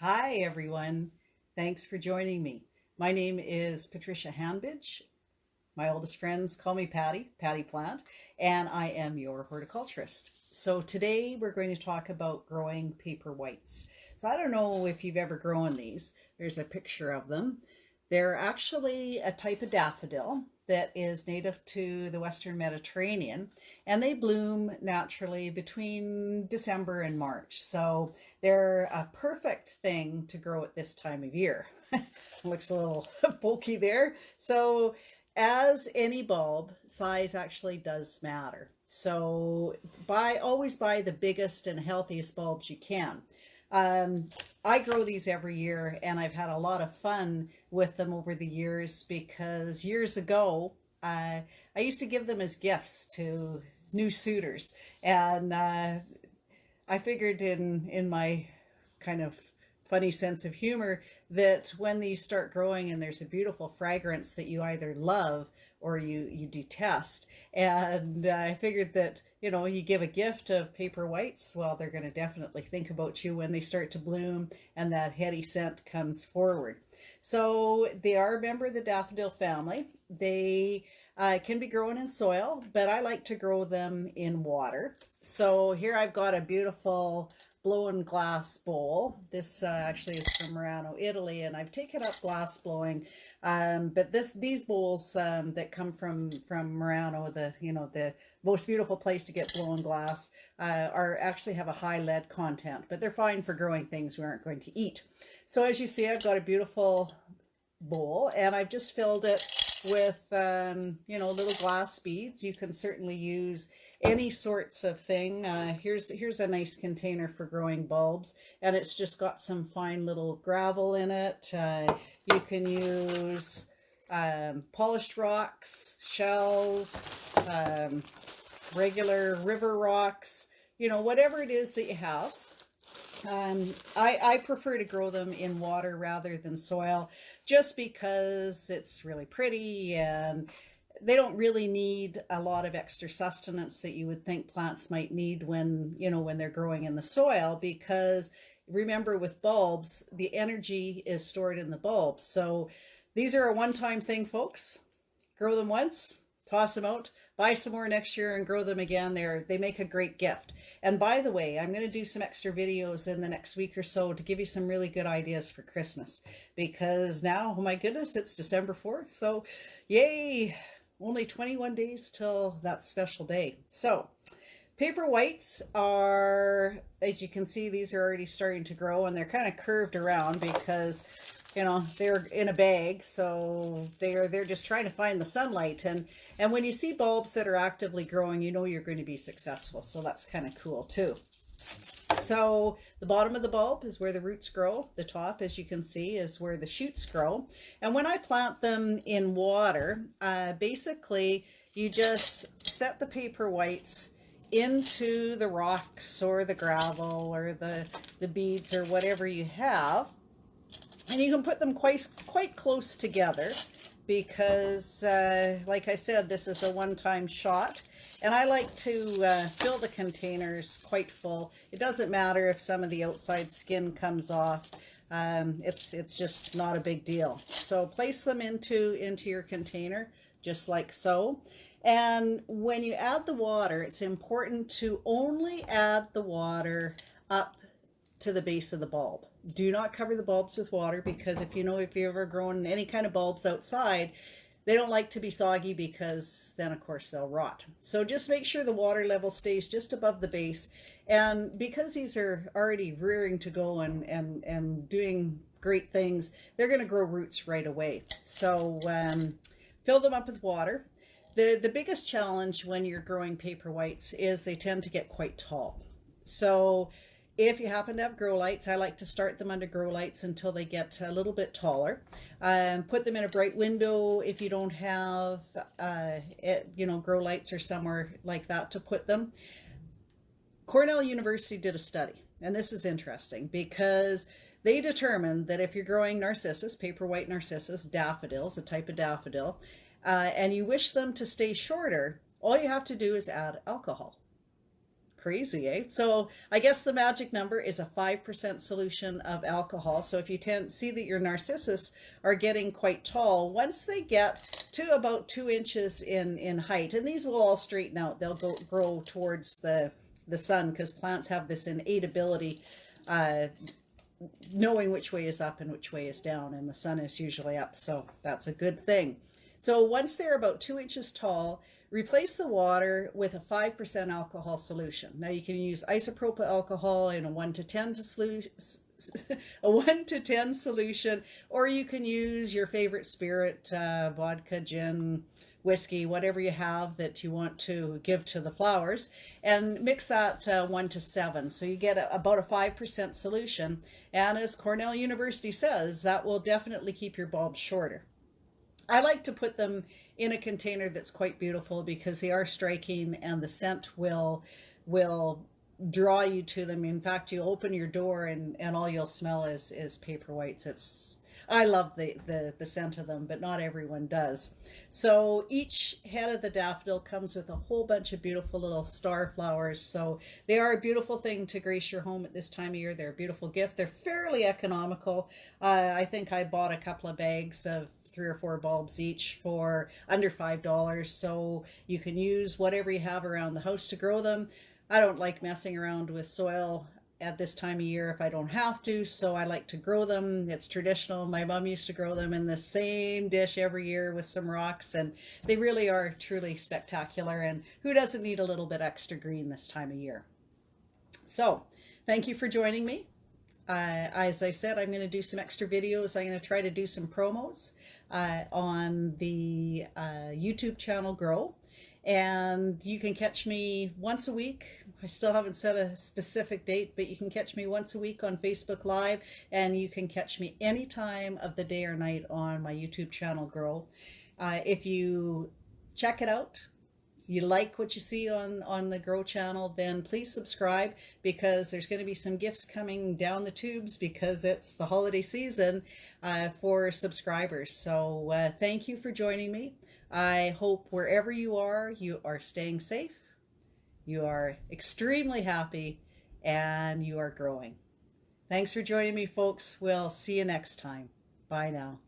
Hi, everyone. Thanks for joining me. My name is Patricia Hanbidge. My oldest friends call me Patty Plant, and I am your horticulturist. So today we're going to talk about growing paper whites. So I don't know if you've ever grown these. There's a picture of them. They're actually a type of daffodil that is native to the Western Mediterranean, and they bloom naturally between December and March. So they're a perfect thing to grow at this time of year. Looks a little bulky there. So as any bulb, size actually does matter. So always buy the biggest and healthiest bulbs you can. I grow these every year, and I've had a lot of fun with them over the years because years ago, I used to give them as gifts to new suitors, and I figured in my kind of funny sense of humor that when these start growing and there's a beautiful fragrance that you either love or you detest, and I figured that you give a gift of paper whites, well, they're going to definitely think about you when they start to bloom and that heady scent comes forward. So they are a member of the daffodil family. They can be grown in soil, but I like to grow them in water. So here I've got a beautiful blown glass bowl. This actually is from Murano, Italy, and I've taken up glass blowing. But these bowls that come from Murano, the most beautiful place to get blown glass, are actually have a high lead content, but they're fine for growing things we aren't going to eat. So as you see, I've got a beautiful bowl, and I've just filled it with little glass beads. You can certainly use any sorts of thing. Here's a nice container for growing bulbs, and it's just got some fine little gravel in it. You can use polished rocks, shells, regular river rocks, whatever it is that you have. I prefer to grow them in water rather than soil, just because it's really pretty, and they don't really need a lot of extra sustenance that you would think plants might need when they're growing in the soil, because remember, with bulbs, the energy is stored in the bulb. So these are a one-time thing, folks. Grow them once, toss them out, buy some more next year and grow them again. They make a great gift. And by the way, I'm going to do some extra videos in the next week or so to give you some really good ideas for Christmas, because now, oh my goodness, it's December 4th. So yay, only 21 days till that special day. So paper whites are, as you can see, these are already starting to grow, and they're kind of curved around because they're in a bag, so they're just trying to find the sunlight. And when you see bulbs that are actively growing, you're going to be successful. So that's kind of cool too. So the bottom of the bulb is where the roots grow. The top, as you can see, is where the shoots grow. And when I plant them in water, basically you just set the paper whites into the rocks or the gravel or the beads or whatever you have. And you can put them quite close together because, like I said, this is a one-time shot. And I like to fill the containers quite full. It doesn't matter if some of the outside skin comes off. It's just not a big deal. So place them into your container, just like so. And when you add the water, it's important to only add the water up to the base of the bulb. Do not cover the bulbs with water, because if you've ever grown any kind of bulbs outside, they don't like to be soggy, because then of course they'll rot. So just make sure the water level stays just above the base. And because these are already rearing to go and doing great things, they're going to grow roots right away. So fill them up with water. The biggest challenge when you're growing paper whites is they tend to get quite tall. So if you happen to have grow lights, I like to start them under grow lights until they get a little bit taller. Put them in a bright window if you don't have, grow lights or somewhere like that to put them. Cornell University did a study, and this is interesting because they determined that if you're growing narcissus, paper white narcissus, daffodils, a type of daffodil, and you wish them to stay shorter, all you have to do is add alcohol. Crazy, eh? So I guess the magic number is a 5% solution of alcohol. So if you see that your narcissus are getting quite tall, once they get to about 2 inches in height, and these will all straighten out, they'll grow towards the sun, because plants have this innate ability knowing which way is up and which way is down, and the sun is usually up, so that's a good thing. So once they're about 2 inches tall, replace the water with a 5% alcohol solution. Now you can use isopropyl alcohol in a 1 to 10 solution, a 1 to 10 solution, or you can use your favorite spirit, vodka, gin, whiskey, whatever you have that you want to give to the flowers, and mix that 1 to 7. So you get about a 5% solution. And as Cornell University says, that will definitely keep your bulbs shorter. I like to put them in a container that's quite beautiful, because they are striking and the scent will draw you to them. In fact, you open your door and all you'll smell is Paperwhites. I love the scent of them, but not everyone does. So each head of the daffodil comes with a whole bunch of beautiful little star flowers. So they are a beautiful thing to grace your home at this time of year. They're a beautiful gift. They're fairly economical. I think I bought a couple of bags of 3 or 4 bulbs each for under $5. So you can use whatever you have around the house to grow them. I don't like messing around with soil at this time of year if I don't have to, so I like to grow them. It's traditional. My mom used to grow them in the same dish every year with some rocks, and they really are truly spectacular, and who doesn't need a little bit extra green this time of year? So thank you for joining me. As I said, I'm going to do some extra videos. I'm going to try to do some promos on the YouTube channel Grow. And you can catch me once a week. I still haven't set a specific date, but you can catch me once a week on Facebook Live, and you can catch me any time of the day or night on my YouTube channel Grow. If you check it out, you like what you see on the Grow channel, then please subscribe, because there's going to be some gifts coming down the tubes, because it's the holiday season for subscribers. So thank you for joining me. I hope wherever you are staying safe, you are extremely happy, and you are growing. Thanks for joining me, folks. We'll see you next time. Bye now.